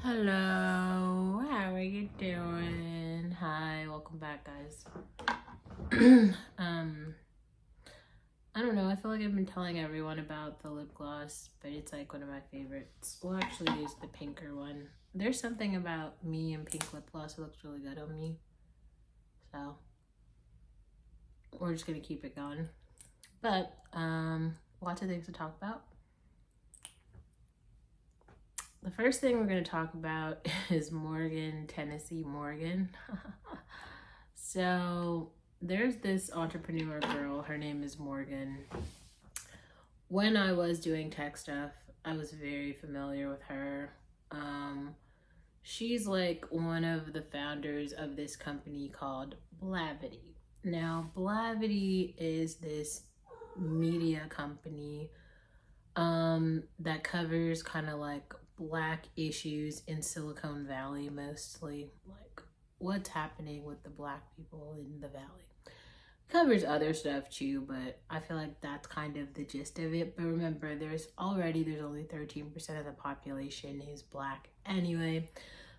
Hello, how are you doing? Hi, welcome back, guys. um, I don't know. I feel like I've been telling everyone about the lip gloss, but it's like one of my favorites. Well, actually, it's the pinker one. There's something about me and pink lip gloss that looks really good on me, so we're just gonna keep it going. But lots of things to talk about. The first thing we're going to talk about is Morgan, Tennessee Morgan. So there's this entrepreneur girl. Her name is Morgan. When I was doing tech stuff, I was very familiar with her. She's like one of the founders of this company called Blavity. Now, Blavity is this media company that covers kind of like Black issues in Silicon Valley, mostly like what's happening with the Black people in the Valley. Covers other stuff too, but I feel like that's kind of the gist of it. But remember, there's only 13% of the population is Black anyway.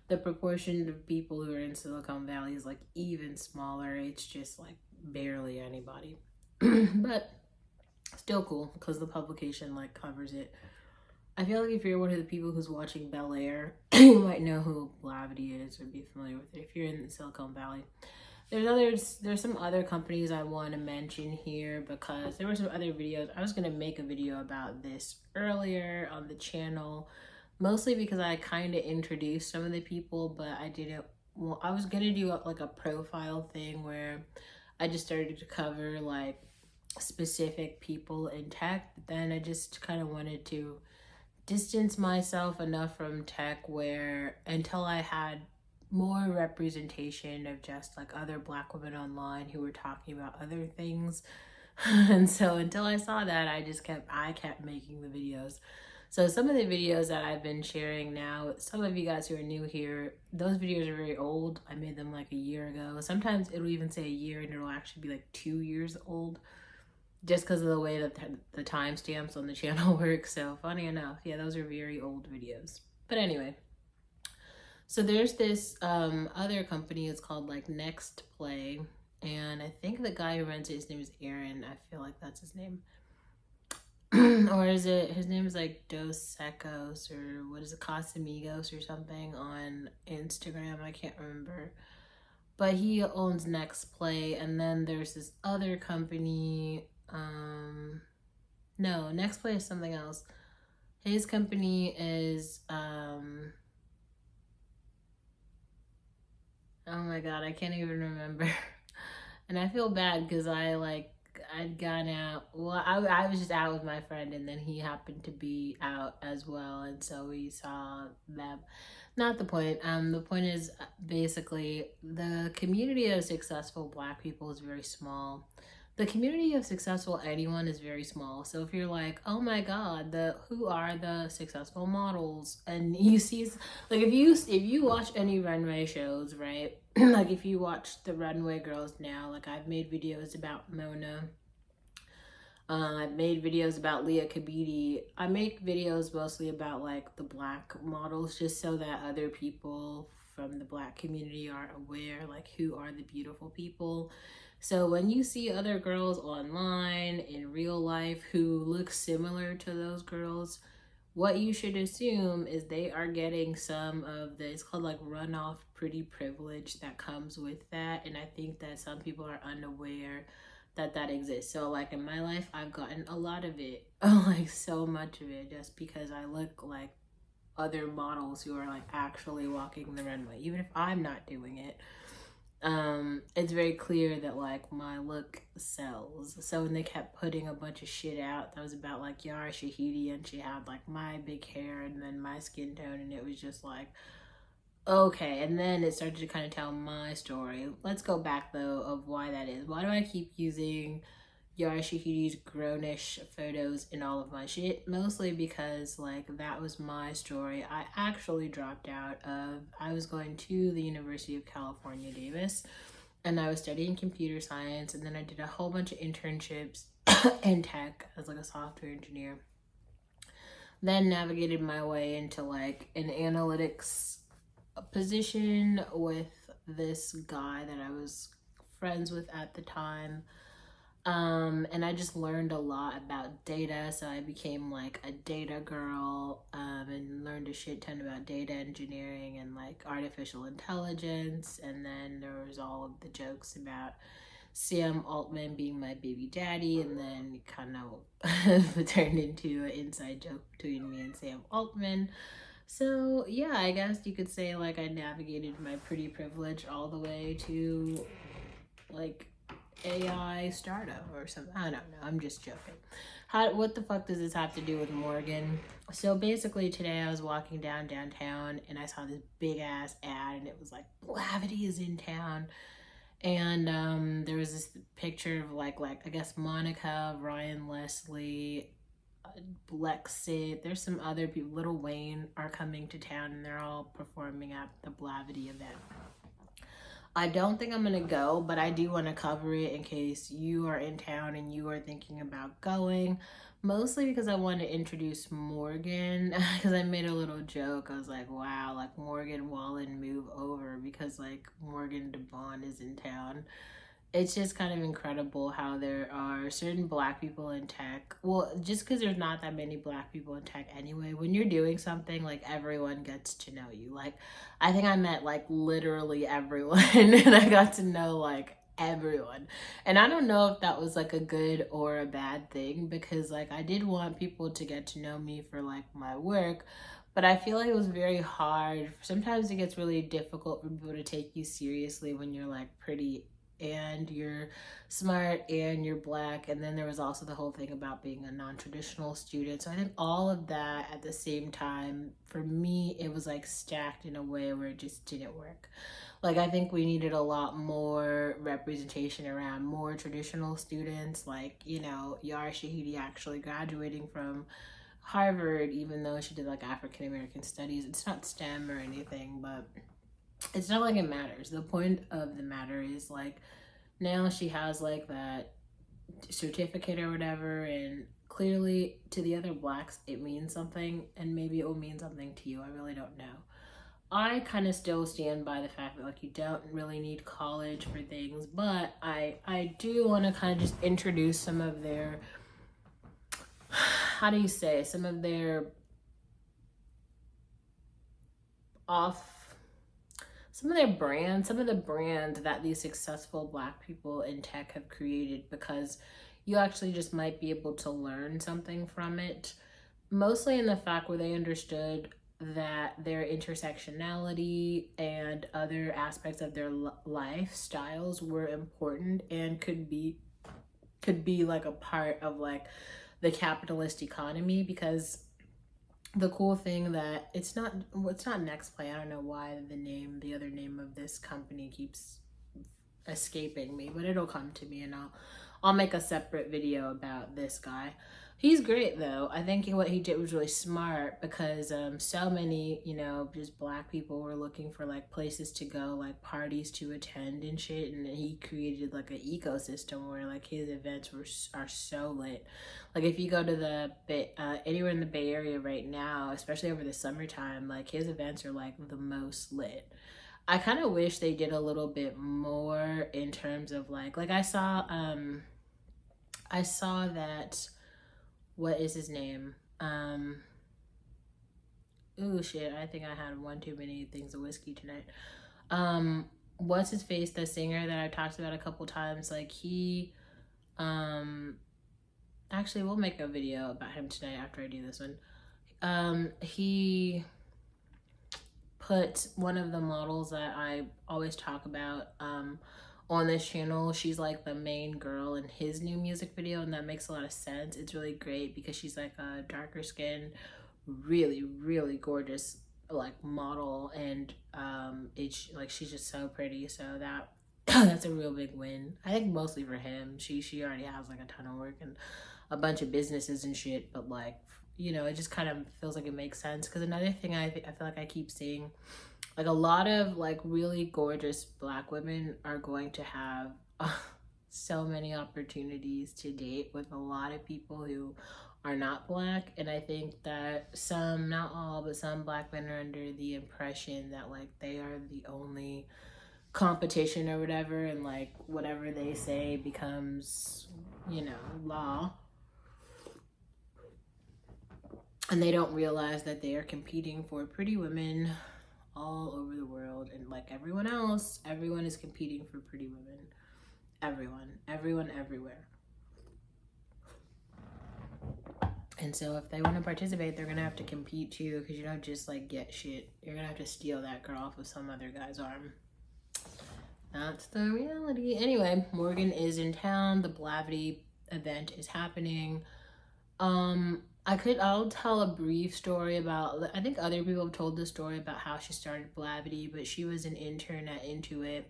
The proportion of people who are in Silicon Valley is like even smaller. It's just like barely anybody. But still cool because the publication like covers it. I feel like if you're one of the people who's watching Bel Air, you might know who Blavity is or be familiar with it if you're in the Silicon Valley. There's some other companies I want to mention here because there were some other videos. I was gonna make a video about this earlier on the channel, mostly because I kind of introduced some of the people, but I didn't. Well, I was gonna do like a profile thing where I just started to cover like specific people in tech. But then I just kind of wanted to distance myself enough from tech where until I had more representation of just like other Black women online who were talking about other things. And so until I saw that, I kept making the videos. So some of the videos that I've been sharing now, some of you guys who are new here, those videos are very old. I made them like a year ago. Sometimes it'll even say a year and it'll actually be like 2 years old, just because of the way that the timestamps on the channel work. So funny enough, yeah, those are very old videos. But anyway, so there's this other company. It's called like Next Play, and I think the guy who runs it, his name is Aaron. I feel like that's his name. Or is it his name is like Dos Secos or what is it, Casamigos or something on Instagram? I can't remember. But he owns Next Play, and then there's this other company. No, Next Play is something else. His company is oh my god, I can't even remember. And I feel bad because I'd gone out. Well, I was just out with my friend, and then he happened to be out as well, and so we saw them. Not the point. The point is basically the community of successful Black people is very small. The community of successful anyone is very small. So if you're like, oh my god, the who are the successful models, and you see like if you watch any runway shows, right? Like if you watch the Runway Girls now, like I've made videos about Mona. I've made videos about Leah Kabidi. I make videos mostly about like the Black models just so that other people from the Black community are aware like who are the beautiful people. So when you see other girls online in real life who look similar to those girls, what you should assume is they are getting some of the, it's called like runoff pretty privilege that comes with that. And I think that some people are unaware that that exists. So like in my life, I've gotten a lot of it, like so much of it, just because I look like other models who are like actually walking the runway, even if I'm not doing it. It's very clear that like my look sells. So when they kept putting a bunch of shit out that was about like Yara Shahidi, and she had like my big hair and then my skin tone, and it was just like okay. And then it started to kind of tell my story. Let's go back though of why that is. Why do I keep using Yara Shahidi's grownish photos in all of my shit? Mostly because like that was my story. I actually dropped out of, I was going to the University of California, Davis, and I was studying computer science, and then I did a whole bunch of internships in tech as like a software engineer. Then navigated my way into like an analytics position with this guy that I was friends with at the time. And I just learned a lot about data. So I became like a data girl, and learned a shit ton about data engineering and like artificial intelligence. And then there was all of the jokes about Sam Altman being my baby daddy, and then kind of turned into an inside joke between me and Sam Altman. So yeah, I guess you could say like I navigated my pretty privilege all the way to like AI startup or something. I don't know. I'm just joking. What the fuck does this have to do with Morgan? So basically today I was walking downtown and I saw this big ass ad and it was like Blavity is in town. And there was this picture of like I guess Monica, Ryan Leslie, Blexit. There's some other people. Lil Wayne are coming to town and they're all performing at the Blavity event. I don't think I'm gonna go, but I do want to cover it in case you are in town and you are thinking about going. Mostly because I want to introduce Morgan, because I made a little joke. I was like, wow, like Morgan Wallen move over because like Morgan DeBond is in town. It's just kind of incredible how there are certain black people in tech. Well, just because there's not that many black people in tech anyway, when you're doing something, like everyone gets to know you. Like, I think I met like literally everyone and I got to know like everyone. And I don't know if that was like a good or a bad thing because like I did want people to get to know me for like my work. But I feel like it was very hard. Sometimes it gets really difficult for people to take you seriously when you're like pretty and you're smart and you're black. And then there was also the whole thing about being a non-traditional student. So I think all of that at the same time, for me, it was like stacked in a way where it just didn't work. Like I think we needed a lot more representation around more traditional students, like, you know, Yara Shahidi actually graduating from Harvard, even though she did like African American studies. It's not STEM or anything, but it's not like it matters. The point of the matter is like now she has like that certificate or whatever, and clearly to the other blacks it means something, and maybe it will mean something to you. I really don't know. I kind of still stand by the fact that like you don't really need college for things, but I do want to kind of just introduce some of their how do you say some of their off some of their brands, some of the brands that these successful black people in tech have created, because you actually just might be able to learn something from it. Mostly in the fact where they understood that their intersectionality and other aspects of their lifestyles were important and could be like a part of like the capitalist economy. Because the cool thing that it's not Nextplay. I don't know why the other name of this company keeps escaping me, but it'll come to me and I'll make a separate video about this guy. He's great though. I think what he did was really smart because so many, you know, just black people were looking for like places to go, like parties to attend and shit, and he created like an ecosystem where like his events are so lit. Like if you go to the anywhere in the Bay Area right now, especially over the summertime, like his events are like the most lit. I kind of wish they did a little bit more in terms of like I saw that what is his name? Ooh shit, I think I had one too many things of whiskey tonight. What's his face, the singer that I talked about a couple times, like he actually we'll make a video about him tonight after I do this one. He put one of the models that I always talk about on this channel. She's like the main girl in his new music video, and that makes a lot of sense. It's really great because she's like a darker skin, really, really gorgeous like model, and it's like she's just so pretty. So that that's a real big win. I think mostly for him. She already has like a ton of work and a bunch of businesses and shit, but like, you know, it just kind of feels like it makes sense. Because another thing I feel like I keep seeing, like a lot of like really gorgeous black women are going to have so many opportunities to date with a lot of people who are not black. And I think that some, not all, but some black men are under the impression that like they are the only competition or whatever, and like whatever they say becomes, you know, law. And they don't realize that they are competing for pretty women all over the world. And like everyone else, everyone is competing for pretty women. Everyone, everywhere. And so if they want to participate, they're gonna have to compete too, because you don't just like get shit. You're gonna have to steal that girl off of some other guy's arm. That's the reality. Anyway, Morgan is in town. The Blavity event is happening. I'll tell a brief story about, I think other people have told the story about how she started Blavity, but she was an intern at Intuit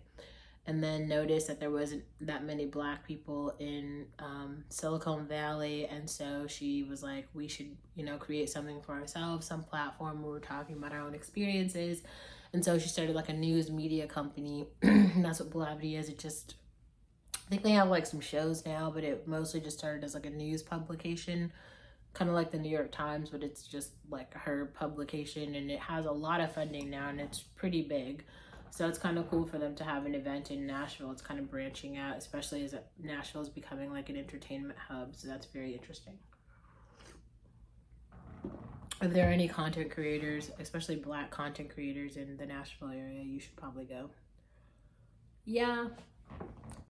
and then noticed that there wasn't that many black people in Silicon Valley. And so she was like, we should, you know, create something for ourselves, some platform where we're talking about our own experiences. And so she started like a news media company. And that's what Blavity is. It just, I think they have like some shows now, but it mostly just started as like a news publication, kind of like the New York Times, but it's just like her publication, and it has a lot of funding now, and it's pretty big. So it's kind of cool for them to have an event in Nashville. It's kind of branching out, especially as Nashville is becoming like an entertainment hub. So that's very interesting. If there are any content creators, especially black content creators in the Nashville area, you should probably go. Yeah,